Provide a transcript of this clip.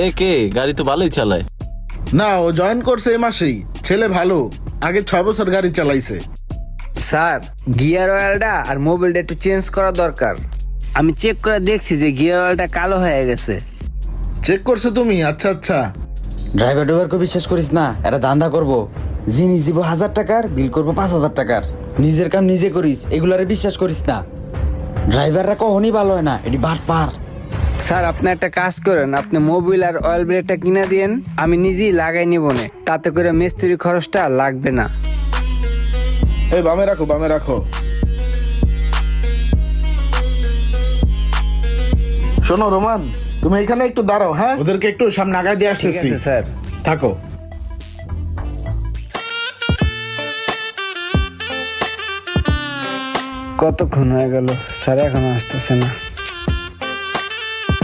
এ কে? গাড়ি তো ভালোই চালায়। না, ও জয়েন করছে এই মাসেই। ছেলে ভালো, আগে 6 বছর গাড়ি চালাইছে। স্যার, গিয়ার অয়েলটা আর মোবিলটা একটু চেঞ্জ করা দরকার। আমি চেক করে দেখছি যে গিয়ার অয়েলটা কালো হয়ে গেছে। চেক করছো তুমি? আচ্ছা আচ্ছা। ড্রাইভার ড্রাইভারকে বিশ্বাস করিস না, এরা ধান্দা করবো। জিনিস দিব 1000 টাকার, বিল করবো 5000 টাকার। নিজের কাম নিজে করিস, এগুলারে বিশ্বাস করিস না। ড্রাইভাররা কখনই ভালো হয় না, এটি বাট পার। স্যার, আপনি একটা কাজ করেন, আপনি মোবিল আর অয়েল ব্রেকটা কিনে দিন, আমি নিজেই লাগাই নিব না। তাতে করে মিস্ত্রি খরচটা লাগবে না। এই বামে রাখো, বামে রাখো। শোনো রোমান, তুমি এখানে একটু দাঁড়াও, হ্যাঁ? ওদেরকে একটু সামনে আগায় দিয়ে ঠিক আসতেছি। আছে স্যার। থাকো। কতক্ষণ হয়ে গেল, স্যার এখনো আসতেছে না।